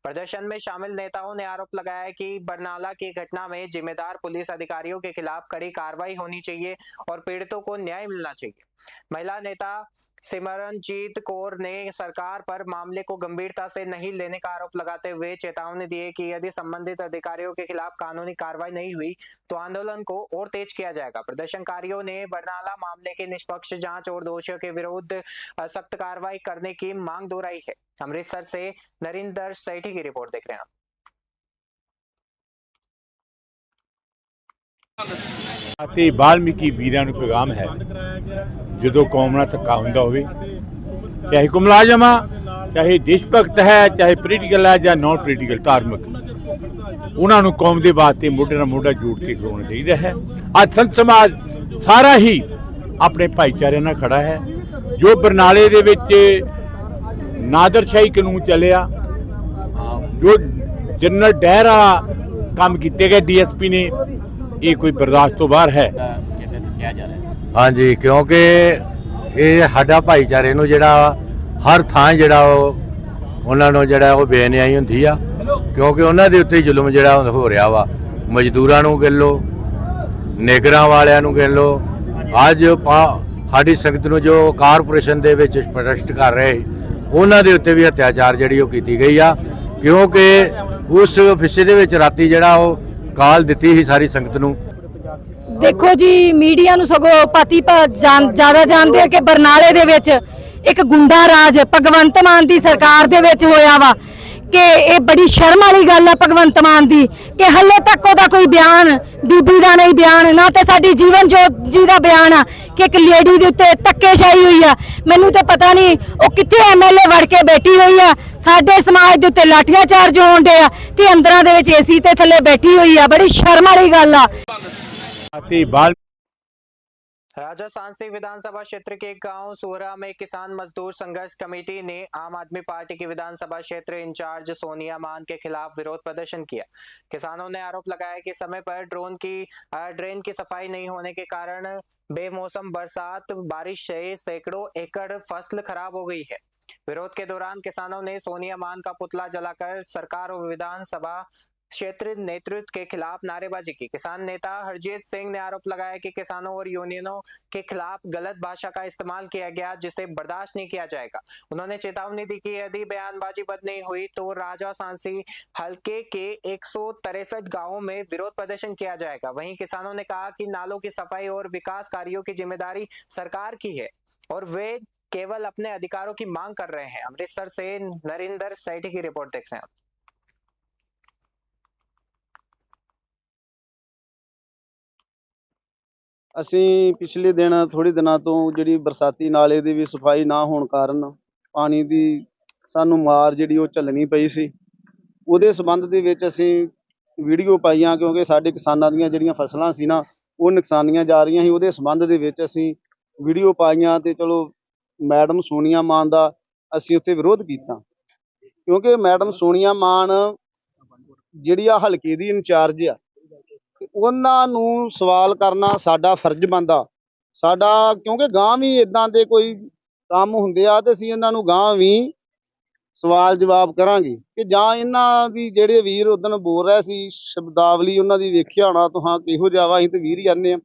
प्रदर्शन में शामिल नेताओं ने आरोप लगाया कि बरनाला की घटना में जिम्मेदार पुलिस अधिकारियों के खिलाफ कड़ी कार्रवाई होनी चाहिए और पीड़ितों को न्याय मिलना चाहिए। महिला नेता सिमरनजीत कौर ने सरकार पर मामले को गंभीरता से नहीं लेने का आरोप लगाते हुए चेतावनी दी है कि यदि संबंधित अधिकारियों के खिलाफ कानूनी कार्रवाई नहीं हुई तो आंदोलन को और तेज किया जाएगा। प्रदर्शनकारियों ने बरनाला मामले की निष्पक्ष जांच और दोषियों के विरुद्ध सख्त कार्रवाई करने की मांग दोहराई है। अमृतसर से नरिंदर सेठी की रिपोर्ट देख रहे हैं। ਅਤੇ ਵਾਲਮੀਕੀ ਵੀਰਾਂ ਨੂੰ ਪੈਗਾਮ ਹੈ, ਜਦੋਂ ਕੌਮ ਨਾਲ ਧੱਕਾ ਹੁੰਦਾ ਹੋਵੇ, ਚਾਹੇ ਕੋਈ ਮੁਲਾਜ਼ਮ ਆ, ਚਾਹੇ ਦੇਸ਼ ਭਗਤ ਹੈ, ਚਾਹੇ ਪੋਲੀਟੀਕਲ ਹੈ ਜਾਂ ਨਾਨ ਪੋਲੀਟੀਕਲ ਧਾਰਮਿਕ, ਉਹਨਾਂ ਨੂੰ ਕੌਮ ਦੇ ਵਾਸਤੇ ਮੋਢੇ ਨਾਲ ਮੋਢਾ ਜੋੜ ਕੇ ਖਲੋਣਾ ਚਾਹੀਦਾ ਹੈ। ਅੱਜ ਸੰਤ ਸਮਾਜ ਸਾਰਾ ਹੀ ਆਪਣੇ ਭਾਈਚਾਰੇ ਨਾਲ ਖੜਾ ਹੈ। ਜੋ ਬਰਨਾਲੇ ਦੇ ਵਿੱਚ ਨਾਦਰਸ਼ਾਹੀ ਕਾਨੂੰਨ ਚੱਲਿਆ, ਜੋ ਜਨਰਲ ਡਹਿਰ ਵਾਲਾ ਕੰਮ ਕੀਤੇ ਗਏ ਡੀਐਸਪੀ ਨੇ, ये कोई बर्दाश्त तो बाहर है। हाँ जी, क्योंकि ਇਹ ਸਾਡਾ ਭਾਈਚਾਰੇ ਨੂੰ ਜਿਹੜਾ ਹਰ ਥਾਂ ਜਿਹੜਾ ਉਹਨਾਂ ਨੂੰ ਜਿਹੜਾ ਉਹ ਬੇਨਿਆਈ ਹੁੰਦੀ ਆ, ਕਿਉਂਕਿ ਉਹਨਾਂ ਦੇ ਉੱਤੇ ਜ਼ੁਲਮ ਜਿਹੜਾ ਹੋ ਰਿਹਾ ਵਾ। ਮਜ਼ਦੂਰਾਂ ਨੂੰ ਗਿਣ ਲਓ, ਨੇਗਰਾਂ ਵਾਲਿਆਂ ਨੂੰ ਗਿਣ ਲਓ, ਅੱਜ ਸਾਡੀ ਸੰਗਤ ਨੂੰ ਜੋ ਕਾਰਪੋਰੇਸ਼ਨ ਦੇ ਵਿੱਚ ਪ੍ਰੋਟੈਸਟ ਕਰ ਰਹੇ ਉਹਨਾਂ ਦੇ ਉੱਤੇ ਵੀ ਅਤਿਆਚਾਰ ਜਿਹੜੀ ਉਹ ਕੀਤੀ ਗਈ ਆ, ਕਿਉਂਕਿ ਉਸ ਫਿੱਸੇ ਦੇ ਵਿੱਚ ਰਾਤੀ ਜਿਹੜਾ ਉਹ ਕਾਲ ਦਿੱਤੀ ਸੀ ਸਾਰੀ ਸੰਗਤ ਨੂੰ। ਦੇਖੋ ਜੀ, ਮੀਡੀਆ ਨੂੰ ਸਗੋਂ ਪਾਤੀ ਜ਼ਿਆਦਾ ਜਾਣਦੇ ਆ ਕਿ ਬਰਨਾਲੇ ਦੇ ਵਿੱਚ ਇੱਕ ਗੁੰਡਾ ਰਾਜ ਭਗਵੰਤ ਮਾਨ ਦੀ ਸਰਕਾਰ ਦੇ ਵਿੱਚ ਹੋਇਆ ਵਾ, ਕਿ ਇਹ ਬੜੀ ਸ਼ਰਮ ਵਾਲੀ ਗੱਲ ਆ ਭਗਵੰਤ ਮਾਨ ਦੀ ਕਿ ਹੱਲੇ ਤੱਕ ਉਹਦਾ ਕੋਈ ਬਿਆਨ, ਬੀਬੀ ਦਾ ਨਹੀਂ ਬਿਆਨ, ਨਾ ਤੇ ਸਾਡੀ ਜੀਵਨ ਜੋਤ ਜੀ ਦਾ ਬਿਆਨ ਆ ਕਿ ਇੱਕ ਲੇਡੀ ਦੇ ਉੱਤੇ ਧੱਕੇਸ਼ਾਹੀ ਹੋਈ ਆ। ਮੈਨੂੰ ਤੇ ਪਤਾ ਨਹੀਂ ਉਹ ਕਿੱਥੇ ਐਮਐਲਏ ਵੜ ਕੇ ਬੈਠੀ ਹੋਈ ਆ, ਸਾਡੇ ਸਮਾਜ ਦੇ ਉੱਤੇ ਲਾਠੀਆਂ ਚਾਰਜ ਹੋਣ ਡੇ ਆ ਤੇ ਅੰਦਰਾਂ ਦੇ ਵਿੱਚ ਏਸੀ ਤੇ ਥੱਲੇ ਬੈਠੀ ਹੋਈ ਆ। ਬੜੀ ਸ਼ਰਮ ਵਾਲੀ ਗੱਲ ਆ। राजा सांसी विधानसभा क्षेत्र के गांव सोहरा में किसान मजदूर संघर्ष कमेटी ने आम आदमी पार्टी की विधानसभा क्षेत्र इंचार्ज सोनिया मान के खिलाफ विरोध प्रदर्शन किया। किसानों ने आरोप लगाया कि समय पर ड्रेन की सफाई नहीं होने के कारण बेमौसम बरसात बारिश से सैकड़ों एकड़ फसल खराब हो गई है। विरोध के दौरान किसानों ने सोनिया मान का पुतला जलाकर सरकार और विधानसभा क्षेत्र नेतृत्व के खिलाफ नारेबाजी की। किसान नेता हरजीत सिंह ने आरोप लगाया कि किसानों और यूनियनों के खिलाफ गलत भाषा का इस्तेमाल किया गया, जिसे बर्दाश्त नहीं किया जाएगा। उन्होंने चेतावनी दी कि यदि बयानबाजी बंद नहीं हुई तो राजा सांसी हलके के 163 गांवों में विरोध प्रदर्शन किया जाएगा। वहीं किसानों ने कहा कि नालों की सफाई और विकास कार्यों की जिम्मेदारी सरकार की है और वे केवल अपने अधिकारों की मांग कर रहे हैं। अमृतसर से नरेंद्र सैठी की रिपोर्ट देख रहे हैं। ਅਸੀਂ ਪਿਛਲੇ ਥੋੜੇ ਦਿਨਾਂ ਤੋਂ ਜਿਹੜੀ ਬਰਸਾਤੀ ਨਾਲੇ ਦੀ ਵੀ ਸਫਾਈ ਨਾ ਹੋਣ ਕਾਰਨ ਪਾਣੀ ਦੀ ਸਾਨੂੰ ਮਾਰ ਜਿਹੜੀ ਉਹ ਝੱਲਣੀ ਪਈ ਸੀ। ਉਹਦੇ ਸੰਬੰਧ ਦੇ ਵਿੱਚ ਅਸੀਂ ਵੀਡੀਓ ਪਾਈਆਂ, ਕਿਉਂਕਿ ਸਾਡੇ ਕਿਸਾਨਾਂ ਦੀਆਂ ਜਿਹੜੀਆਂ ਫਸਲਾਂ ਸੀ ਨਾ ਉਹ ਨੁਕਸਾਨੀਆਂ ਜਾ ਰਹੀਆਂ ਸੀ। ਉਹਦੇ ਸੰਬੰਧ ਦੇ ਵਿੱਚ ਅਸੀਂ ਵੀਡੀਓ ਪਾਈਆਂ ਤੇ ਚਲੋ ਮੈਡਮ ਸੋਨੀਆ ਮਾਨ ਦਾ ਅਸੀਂ ਉੱਥੇ ਵਿਰੋਧ ਕੀਤਾ, ਕਿਉਂਕਿ ਮੈਡਮ ਸੋਨੀਆ ਮਾਨ ਜਿਹੜੀ ਆ ਹਲਕੇ ਦੀ ਇੰਚਾਰਜ ਆ, ਉਹਨਾਂ ਨੂੰ ਸਵਾਲ ਕਰਨਾ ਸਾਡਾ ਫਰਜ਼ ਬਣਦਾ ਸਾਡਾ, ਕਿਉਂਕਿ ਗਾਂ ਵੀ ਇਦਾਂ ਦੇ ਕੋਈ ਕੰਮ ਹੁੰਦੇ ਆ ਤੇ ਅਸੀਂ ਇਹਨਾਂ ਨੂੰ ਗਾਂ ਵੀ ਸਵਾਲ ਜਵਾਬ ਕਰਾਂਗੇ ਕਿ ਜਾਂ ਇਹਨਾਂ ਦੀ ਜਿਹੜੇ ਵੀਰ ਉਦੋਂ ਬੋਲ ਰਿਹਾ ਸੀ ਸ਼ਬਦਾਵਲੀ ਉਹਨਾਂ ਦੀ ਵੇਖਿਆ ਹੋਣਾ ਤੁਹਾਂ ਕਿਹੋ ਜਿਹਾ ਵਾ। ਅਸੀਂ ਤੇ ਵੀਰ ਹੀ ਜਾਂਦੇ ਆ,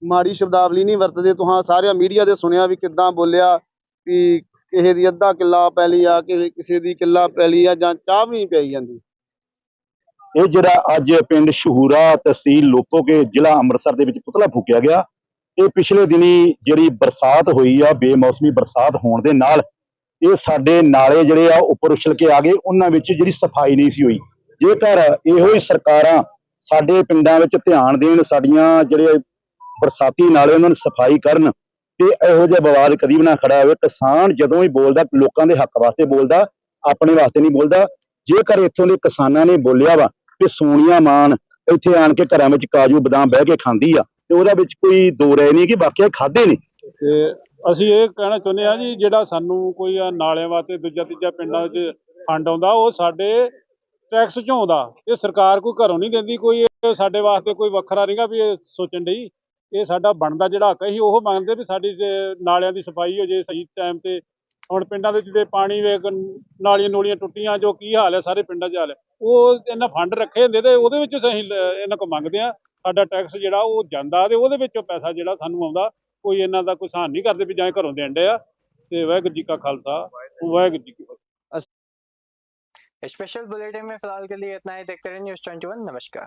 ਮਾੜੀ ਸ਼ਬਦਾਵਲੀ ਨਹੀਂ ਵਰਤਦੇ। ਤੁਹਾਂ ਸਾਰਿਆਂ ਮੀਡੀਆ ਦੇ ਸੁਣਿਆ ਵੀ ਕਿੱਦਾਂ ਬੋਲਿਆ ਕਿ ਕਿਸੇ ਦੀ ਅੱਧਾ ਕਿੱਲਾ ਪੈਲੀ ਆ, ਕਿਸੇ ਦੀ ਕਿੱਲਾ ਪੈਲੀ ਆ, ਜਾਂ ਚਾਹ ਵੀ ਨਹੀਂ ਪਈ ਜਾਂਦੀ। ਇਹ ਜਿਹੜਾ ਅੱਜ ਪਿੰਡ ਸ਼ਹੂਰਾ ਤਹਿਸੀਲ ਲੋਪੋਕੇ ਜ਼ਿਲ੍ਹਾ ਅੰਮ੍ਰਿਤਸਰ ਦੇ ਵਿੱਚ ਪੁਤਲਾ ਫੂਕਿਆ ਗਿਆ, ਇਹ ਪਿਛਲੇ ਦਿਨੀ ਜਿਹੜੀ ਬਰਸਾਤ ਹੋਈ ਆ, ਬੇਮੌਸਮੀ ਬਰਸਾਤ ਹੋਣ ਦੇ ਨਾਲ ਇਹ ਸਾਡੇ ਨਾਲੇ ਜਿਹੜੇ ਆ ਉੱਪਰ ਉਛਲ ਕੇ ਆ ਗਏ, ਉਹਨਾਂ ਵਿੱਚ ਜਿਹੜੀ ਸਫਾਈ ਨਹੀਂ ਸੀ ਹੋਈ। ਜੇਕਰ ਇਹੋ ਹੀ ਸਰਕਾਰਾਂ ਸਾਡੇ ਪਿੰਡਾਂ ਵਿੱਚ ਧਿਆਨ ਦੇਣ, ਸਾਡੀਆਂ ਜਿਹੜੇ ਬਰਸਾਤੀ ਨਾਲੇ ਉਹਨਾਂ ਨੂੰ ਸਫਾਈ ਕਰਨ ਤੇ ਇਹੋ ਜਿਹਾ ਵਿਵਾਦ ਕਦੀ ਵੀ ਨਾ ਖੜਾ ਹੋਵੇ। ਕਿਸਾਨ ਜਦੋਂ ਹੀ ਬੋਲਦਾ ਲੋਕਾਂ ਦੇ ਹੱਕ ਵਾਸਤੇ ਬੋਲਦਾ, ਆਪਣੇ ਵਾਸਤੇ ਨਹੀਂ ਬੋਲਦਾ। ਜੇਕਰ ਇੱਥੋਂ ਦੇ ਕਿਸਾਨਾਂ ਨੇ ਬੋਲਿਆ ਵਾ ਕਿ ਸੋਨੀਆ ਮਾਨ ਇੱਥੇ ਆਣ ਕੇ ਘਰਾਂ ਵਿੱਚ ਕਾਜੂ ਬਦਾਮ ਬਹਿ ਕੇ ਖਾਂਦੀ ਆ, ਤੇ ਉਹਦਾ ਵਿੱਚ ਕੋਈ ਦੋ ਰਾਏ ਨਹੀਂ ਕਿ ਬਾਕੀ ਖਾਦੇ ਨੇ। ਤੇ ਅਸੀਂ ਇਹ ਕਹਿਣਾ ਚਾਹੁੰਦੇ ਆ ਜੀ, ਜਿਹੜਾ ਸਾਨੂੰ ਕੋਈ ਨਾਲਿਆਂ ਵਾਸਤੇ ਦੂਜਾ ਤੀਜਾ ਪਿੰਡਾਂ 'ਚ ਫੰਡ ਆਉਂਦਾ ਉਹ ਸਾਡੇ ਟੈਕਸ 'ਚੋਂ ਆਉਂਦਾ। ਇਹ ਸਰਕਾਰ ਕੋਈ ਘਰੋਂ ਨਹੀਂ ਦਿੰਦੀ, ਕੋਈ ਸਾਡੇ ਵਾਸਤੇ ਕੋਈ ਵੱਖਰਾ ਨਹੀਂਗਾ ਵੀ ਇਹ ਸੋਚਣ ਡਈ। ਇਹ ਸਾਡਾ ਬਣਦਾ ਜਿਹੜਾ ਹੱਕ ਅਸੀਂ ਉਹ ਮੰਗਦੇ ਵੀ ਸਾਡੀ ਨਾਲਿਆਂ ਦੀ ਸਫਾਈ ਹੋ ਜੇ ਸਹੀ ਟਾਈਮ ਤੇ। ਹੁਣ ਪਿੰਡਾਂ ਦੇ ਜਿਹੜੇ ਪਾਣੀ ਵੇਖ ਨਾਲੀਆਂ ਨੂਲੀਆਂ ਟੁੱਟੀਆਂ, ਜੋ ਕੀ ਹਾਲ ਹੈ ਸਾਰੇ ਪਿੰਡਾਂ 'ਚ ਹਾਲ ਹੈ, ਉਹ ਇਹਨਾਂ ਫੰਡ ਰੱਖੇ ਹੁੰਦੇ ਤੇ ਉਹਦੇ ਵਿੱਚੋਂ ਅਸੀਂ ਇਹਨਾਂ ਕੋਲ ਮੰਗਦੇ ਹਾਂ। ਸਾਡਾ ਟੈਕਸ ਜਿਹੜਾ ਉਹ ਜਾਂਦਾ ਤੇ ਉਹਦੇ ਵਿੱਚੋਂ ਪੈਸਾ ਜਿਹੜਾ ਸਾਨੂੰ ਆਉਂਦਾ, ਕੋਈ ਇਹਨਾਂ ਦਾ ਕੋਈ ਸਹਾਨ ਨਹੀਂ ਕਰਦੇ ਵੀ ਜਾਂ ਘਰੋਂ ਦੇਣ ਡੇ ਆ। ਤੇ ਵਾਹਿਗੁਰੂ ਜੀ ਕਾ ਖਾਲਸਾ, ਵਾਹਿਗੁਰੂ जी की फतेह। स्पेशल बुलेटिन में फिलहाल के लिए इतना ही। देखते रहिए News 21। नमस्कार।